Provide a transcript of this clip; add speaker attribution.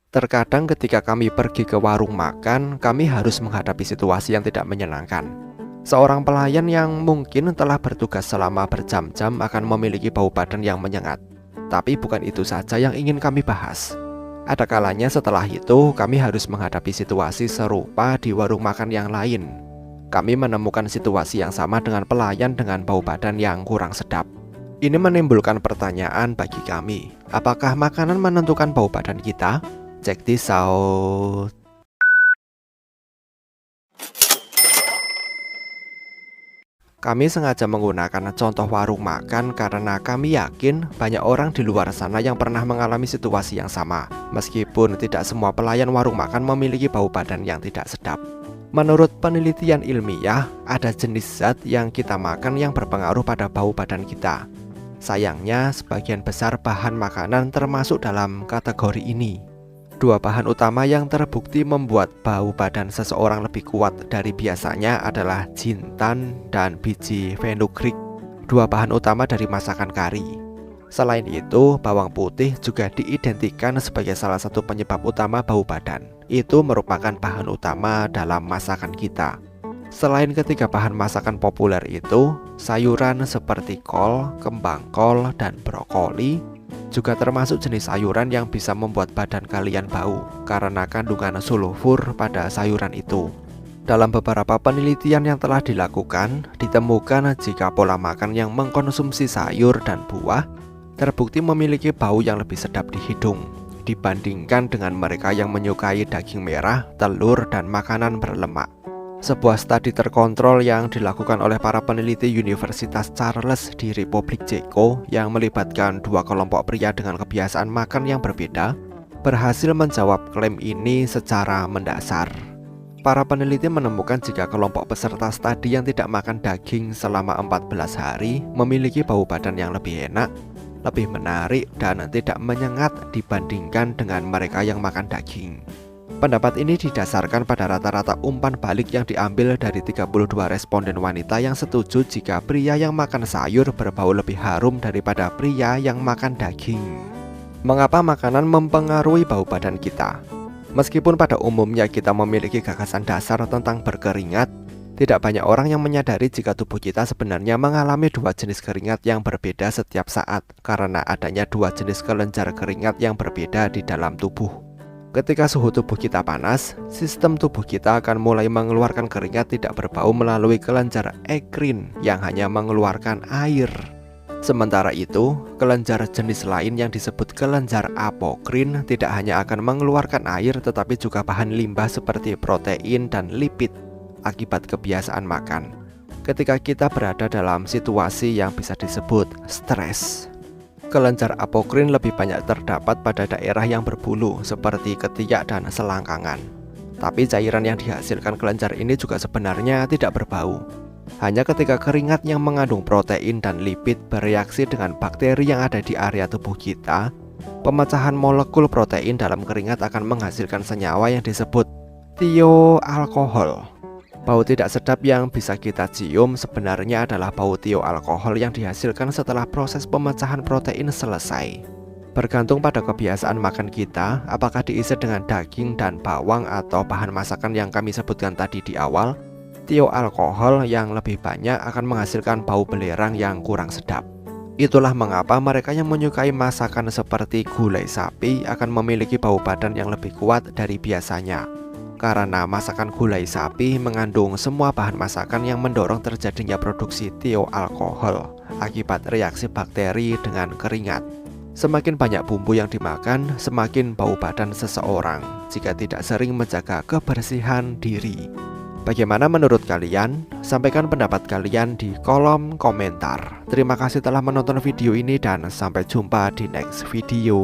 Speaker 1: Terkadang ketika kami pergi ke warung makan, kami harus menghadapi situasi yang tidak menyenangkan. Seorang pelayan yang mungkin telah bertugas selama berjam-jam akan memiliki bau badan yang menyengat. Tapi bukan itu saja yang ingin kami bahas. Ada kalanya setelah itu kami harus menghadapi situasi serupa di warung makan yang lain. Kami menemukan situasi yang sama dengan pelayan dengan bau badan yang kurang sedap. Ini menimbulkan pertanyaan bagi kami, apakah makanan menentukan bau badan kita? Check this out. Kami sengaja menggunakan contoh warung makan karena kami yakin banyak orang di luar sana yang pernah mengalami situasi yang sama. Meskipun tidak semua pelayan warung makan memiliki bau badan yang tidak sedap. Menurut penelitian ilmiah, ada jenis zat yang kita makan yang berpengaruh pada bau badan kita. Sayangnya, sebagian besar bahan makanan termasuk dalam kategori ini. Dua bahan utama yang terbukti membuat bau badan seseorang lebih kuat dari biasanya adalah jintan dan biji fenugreek, dua bahan utama dari masakan kari. Selain itu, bawang putih juga diidentikan sebagai salah satu penyebab utama bau badan. Itu merupakan bahan utama dalam masakan kita. Selain ketiga bahan masakan populer itu, sayuran seperti kol, kembang kol, dan brokoli juga termasuk jenis sayuran yang bisa membuat badan kalian bau karena kandungan sulfur pada sayuran itu. Dalam beberapa penelitian yang telah dilakukan, ditemukan jika pola makan yang mengkonsumsi sayur dan buah terbukti memiliki bau yang lebih sedap di hidung dibandingkan dengan mereka yang menyukai daging merah, telur, dan makanan berlemak. Sebuah studi terkontrol yang dilakukan oleh para peneliti Universitas Charles di Republik Ceko yang melibatkan dua kelompok pria dengan kebiasaan makan yang berbeda berhasil menjawab klaim ini secara mendasar. Para peneliti menemukan jika kelompok peserta studi yang tidak makan daging selama 14 hari memiliki bau badan yang lebih enak, lebih menarik, dan tidak menyengat dibandingkan dengan mereka yang makan daging. Pendapat ini didasarkan pada rata-rata umpan balik yang diambil dari 32 responden wanita yang setuju jika pria yang makan sayur berbau lebih harum daripada pria yang makan daging. Mengapa makanan mempengaruhi bau badan kita? Meskipun pada umumnya kita memiliki gagasan dasar tentang berkeringat, tidak banyak orang yang menyadari jika tubuh kita sebenarnya mengalami dua jenis keringat yang berbeda setiap saat karena adanya dua jenis kelenjar keringat yang berbeda di dalam tubuh. Ketika suhu tubuh kita panas, sistem tubuh kita akan mulai mengeluarkan keringat tidak berbau melalui kelenjar ekrin yang hanya mengeluarkan air. Sementara itu, kelenjar jenis lain yang disebut kelenjar apokrin tidak hanya akan mengeluarkan air tetapi juga bahan limbah seperti protein dan lipid akibat kebiasaan makan. Ketika kita berada dalam situasi yang bisa disebut stres, kelenjar apokrin lebih banyak terdapat pada daerah yang berbulu seperti ketiak dan selangkangan. Tapi cairan yang dihasilkan kelenjar ini juga sebenarnya tidak berbau. Hanya ketika keringat yang mengandung protein dan lipid bereaksi dengan bakteri yang ada di area tubuh kita, pemecahan molekul protein dalam keringat akan menghasilkan senyawa yang disebut tioalkohol. Bau tidak sedap yang bisa kita cium sebenarnya adalah bau tioalkohol yang dihasilkan setelah proses pemecahan protein selesai. Bergantung pada kebiasaan makan kita, apakah diisi dengan daging dan bawang atau bahan masakan yang kami sebutkan tadi di awal, tioalkohol yang lebih banyak akan menghasilkan bau belerang yang kurang sedap. Itulah mengapa mereka yang menyukai masakan seperti gulai sapi akan memiliki bau badan yang lebih kuat dari biasanya. Karena masakan gulai sapi mengandung semua bahan masakan yang mendorong terjadinya produksi tioalkohol akibat reaksi bakteri dengan keringat. Semakin banyak bumbu yang dimakan, semakin bau badan seseorang jika tidak sering menjaga kebersihan diri. Bagaimana menurut kalian? Sampaikan pendapat kalian di kolom komentar. Terima kasih telah menonton video ini dan sampai jumpa di next video.